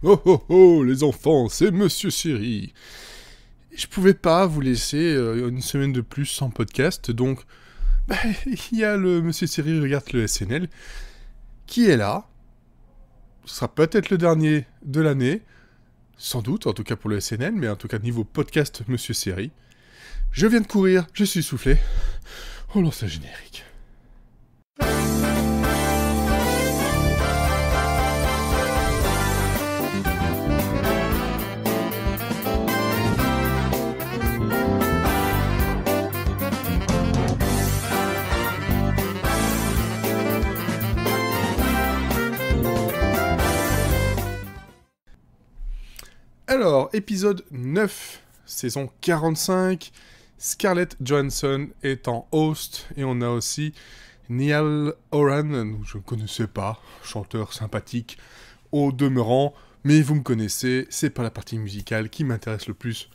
Oh oh oh, les enfants, c'est Monsieur Siri. Je pouvais pas vous laisser une semaine de plus sans podcast, donc il y a le Monsieur Siri regarde le SNL qui est là. Ce sera peut-être le dernier de l'année, sans doute, en tout cas pour le SNL, mais en tout cas niveau podcast Monsieur Siri. Je viens de courir, je suis soufflé. On lance un générique. Alors, épisode 9, saison 45, Scarlett Johansson est en host, et on a aussi Niall Horan, je ne connaissais pas, chanteur sympathique au demeurant, mais vous me connaissez, c'est pas la partie musicale qui m'intéresse le plus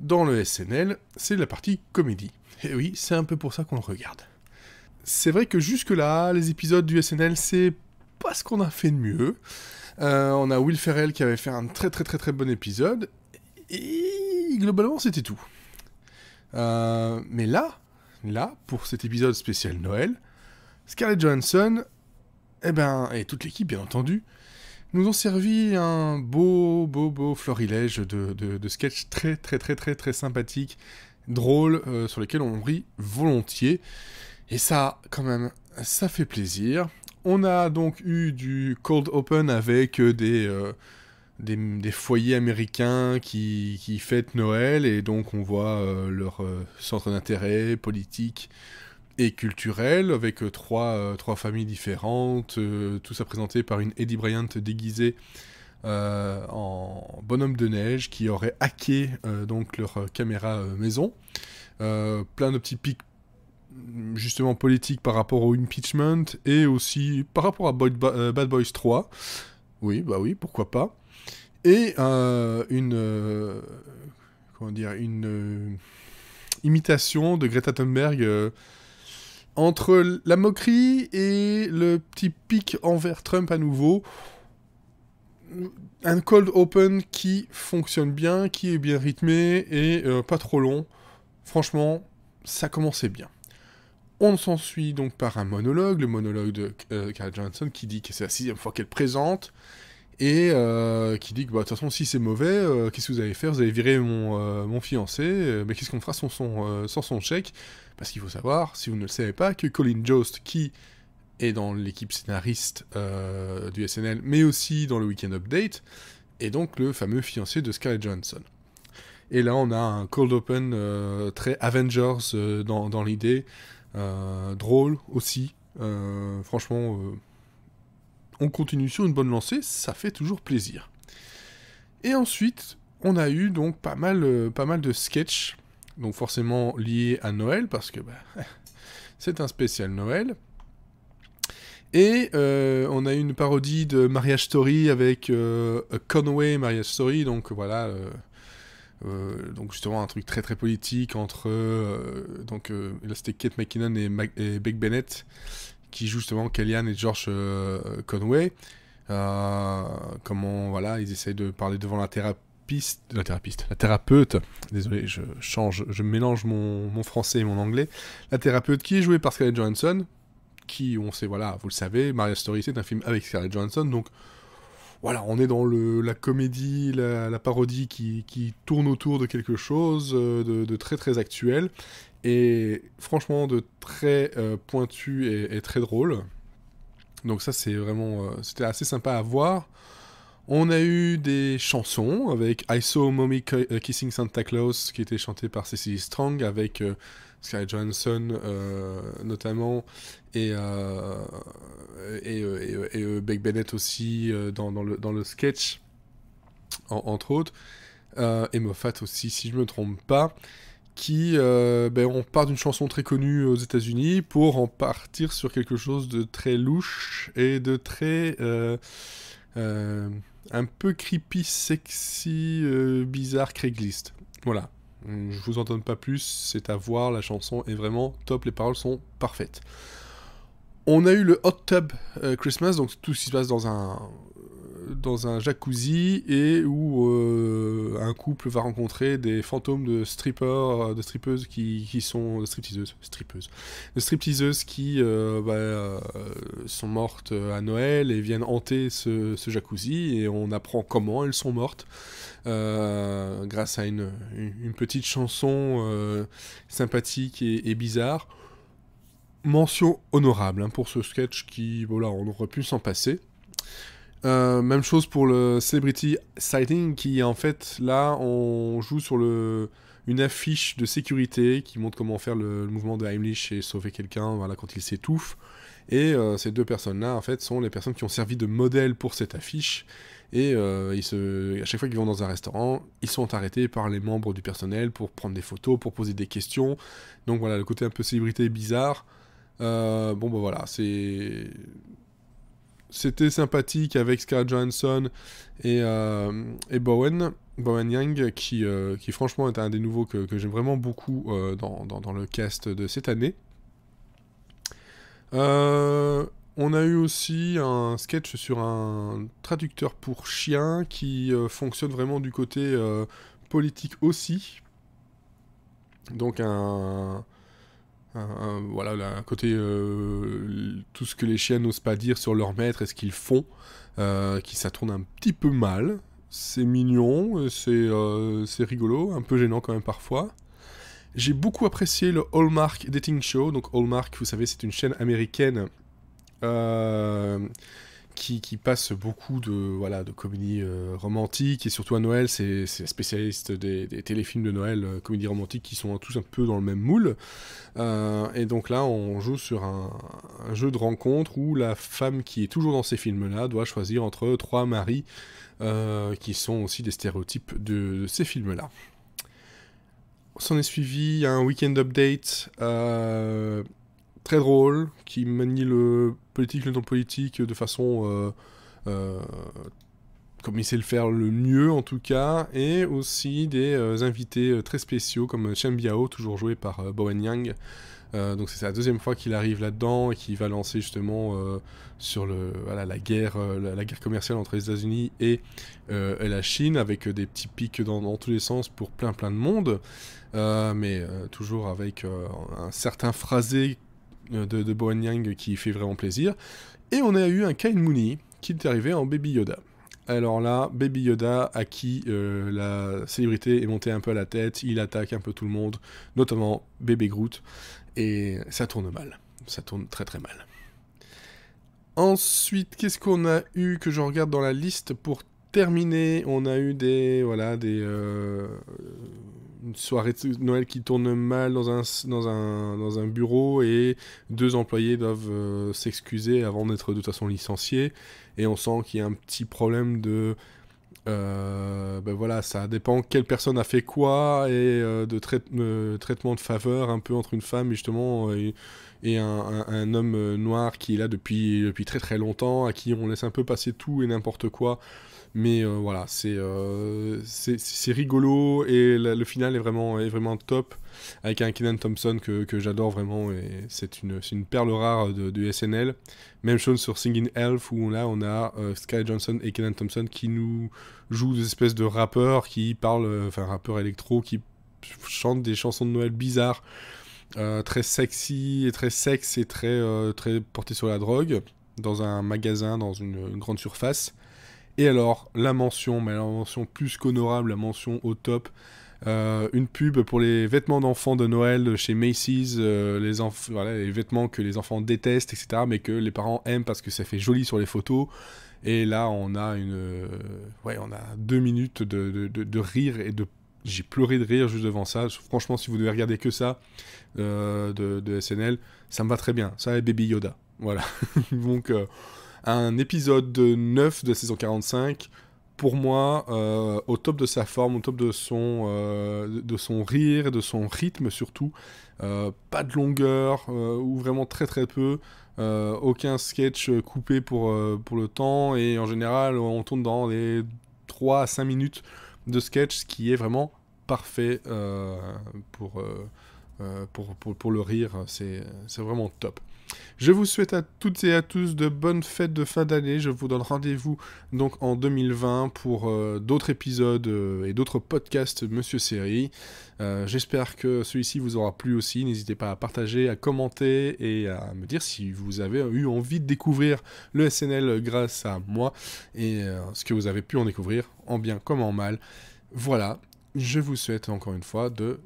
dans le SNL, c'est la partie comédie. Et oui, c'est un peu pour ça qu'on le regarde. C'est vrai que jusque-là, les épisodes du SNL, c'est pas ce qu'on a fait de mieux. On a Will Ferrell qui avait fait un très bon épisode, et globalement c'était tout. Mais là, pour cet épisode spécial Noël, Scarlett Johansson, et toute l'équipe bien entendu, nous ont servi un beau florilège de sketchs très sympathiques, drôles, sur lesquels on rit volontiers. Et ça, quand même, ça fait plaisir. On a donc eu du cold open avec des foyers américains qui fêtent Noël, et donc on voit leur centre d'intérêt politique et culturel, avec trois familles différentes, tout ça présenté par une Eddie Bryant déguisée en bonhomme de neige qui aurait hacké donc leur caméra maison. Plein de petits pics justement politique par rapport au impeachment, et aussi par rapport à Bad Boys 3. Oui, pourquoi pas. Et une imitation de Greta Thunberg entre la moquerie et le petit pic envers Trump à nouveau. Un cold open qui fonctionne bien, qui est bien rythmé et pas trop long. Franchement, ça commençait bien. On s'ensuit donc par un monologue, le monologue de Scarlett Johansson, qui dit que c'est la 6e fois qu'elle présente, et qui dit que de toute façon, si c'est mauvais, qu'est-ce que vous allez faire? Vous allez virer mon fiancé, mais qu'est-ce qu'on fera sans son chèque? Parce qu'il faut savoir, si vous ne le savez pas, que Colin Jost, qui est dans l'équipe scénariste du SNL, mais aussi dans le Weekend Update, est donc le fameux fiancé de Scarlett Johansson. Et là, on a un cold open très Avengers dans l'idée, drôle aussi. Franchement, on continue sur une bonne lancée, ça fait toujours plaisir. Et ensuite, on a eu donc pas mal de sketchs, donc forcément liés à Noël, parce que c'est un spécial Noël. Et on a eu une parodie de Marriage Story avec Conway Marriage Story, donc voilà. Donc justement un truc très politique entre là c'était Kate McKinnon et Beck Bennett qui jouent justement Kellyanne et George Conway. Comment voilà, ils essayent de parler devant la thérapeute. Désolé, je mélange mon français et mon anglais. La thérapeute qui est jouée par Scarlett Johansson, qui on sait, voilà, vous le savez, Marriage Story c'est un film avec Scarlett Johansson, donc voilà, on est dans la comédie, la parodie qui tourne autour de quelque chose de très actuel, et franchement de très pointu et très drôle. Donc ça, c'est vraiment... c'était assez sympa à voir. On a eu des chansons avec I Saw Mommy Kissing Santa Claus, qui était chanté par Cecily Strong, avec Scarlett Johansson notamment, et Beck Bennett aussi dans le sketch, entre autres, et Moffat aussi, si je me trompe pas, qui, on part d'une chanson très connue aux États-Unis pour en partir sur quelque chose de très louche et de très un peu creepy, sexy, bizarre, Craigslist. Voilà. Je vous en donne pas plus, c'est à voir, la chanson est vraiment top, les paroles sont parfaites. On a eu le Hot Tub Christmas, donc tout ce qui se passe dans un jacuzzi et où un couple va rencontrer des fantômes de strippeuses qui sont... de stripteaseuses qui sont mortes à Noël et viennent hanter ce jacuzzi, et on apprend comment elles sont mortes grâce à une petite chanson sympathique et bizarre. Mention honorable pour ce sketch qui, voilà, on aurait pu s'en passer. Même chose pour le Celebrity Sighting, qui en fait, là, on joue sur une affiche de sécurité qui montre comment faire le mouvement de Heimlich et sauver quelqu'un, voilà, quand il s'étouffe. Et ces deux personnes-là, en fait, sont les personnes qui ont servi de modèle pour cette affiche. Et à chaque fois qu'ils vont dans un restaurant, ils sont arrêtés par les membres du personnel pour prendre des photos, pour poser des questions. Donc voilà, le côté un peu célébrité bizarre. Voilà, c'était sympathique avec Scarlett Johansson et Bowen Yang, qui franchement est un des nouveaux que j'aime vraiment beaucoup dans le cast de cette année. On a eu aussi un sketch sur un traducteur pour chiens qui fonctionne vraiment du côté politique aussi. Donc voilà, un côté tout ce que les chiens n'osent pas dire sur leur maître et ce qu'ils font, qui ça tourne un petit peu mal. C'est mignon, c'est rigolo, un peu gênant quand même parfois. J'ai beaucoup apprécié le Hallmark Dating Show. Donc Hallmark, vous savez, c'est une chaîne américaine qui passe beaucoup de comédies romantiques, et surtout à Noël, c'est spécialiste des téléfilms de Noël, comédies romantiques qui sont tous un peu dans le même moule. Et donc là, on joue sur un jeu de rencontre où la femme qui est toujours dans ces films-là doit choisir entre trois maris qui sont aussi des stéréotypes de ces films-là. S'en est suivi un Weekend Update très drôle, qui manie le non-politique de façon comme il sait le faire le mieux en tout cas, et aussi des invités très spéciaux comme Chen Biao, toujours joué par Bowen Yang. Donc c'est la deuxième fois qu'il arrive là-dedans et qu'il va lancer justement sur la guerre commerciale entre les États-Unis et la Chine, avec des petits pics dans tous les sens pour plein de monde, mais toujours avec un certain phrasé de Bowen Yang qui fait vraiment plaisir. Et on a eu un Kyle Mooney qui est arrivé en Baby Yoda. Alors là, Baby Yoda, à qui la célébrité est montée un peu à la tête, il attaque un peu tout le monde, notamment Bébé Groot, et ça tourne mal. Ça tourne très très mal. Ensuite, qu'est-ce qu'on a eu que je regarde dans la liste pour terminer? On a eu une soirée de Noël qui tourne mal dans un bureau, et deux employés doivent s'excuser avant d'être de toute façon licenciés, et on sent qu'il y a un petit problème de voilà, ça dépend quelle personne a fait quoi, et de traitement de faveur un peu entre une femme justement et un homme noir qui est là depuis très très longtemps, à qui on laisse un peu passer tout et n'importe quoi. Mais voilà, c'est rigolo, et le final est vraiment top, avec un Kenan Thompson que j'adore vraiment, et c'est une perle rare de SNL. Même chose sur Singing Elf, où là on a Scarlett Johansson et Kenan Thompson qui nous jouent des espèces de rappeurs qui parlent, rappeurs électro qui chantent des chansons de Noël bizarres, très sexy et très sexe et très portées sur la drogue, dans un magasin, dans une grande surface. Et alors, la mention plus qu'honorable, la mention au top, une pub pour les vêtements d'enfants de Noël chez Macy's, les vêtements que les enfants détestent, etc., mais que les parents aiment parce que ça fait joli sur les photos. Et là, on a 2 minutes de rire, et j'ai pleuré de rire juste devant ça. Franchement, si vous devez regarder que ça de SNL, ça me va très bien. Ça et Baby Yoda. Voilà. Donc, un épisode 9 de la saison 45, pour moi, au top de sa forme, au top de son rire, de son rythme surtout. Pas de longueur, ou vraiment très très peu. Aucun sketch coupé pour le temps, et en général, on tourne dans les 3 à 5 minutes de sketch, ce qui est vraiment parfait pour le rire. C'est vraiment top. Je vous souhaite à toutes et à tous de bonnes fêtes de fin d'année. Je vous donne rendez-vous donc en 2020 pour d'autres épisodes et d'autres podcasts Monsieur Série. J'espère que celui-ci vous aura plu aussi. N'hésitez pas à partager, à commenter et à me dire si vous avez eu envie de découvrir le SNL grâce à moi et ce que vous avez pu en découvrir, en bien comme en mal. Voilà, je vous souhaite encore une fois de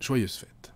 joyeuses fêtes.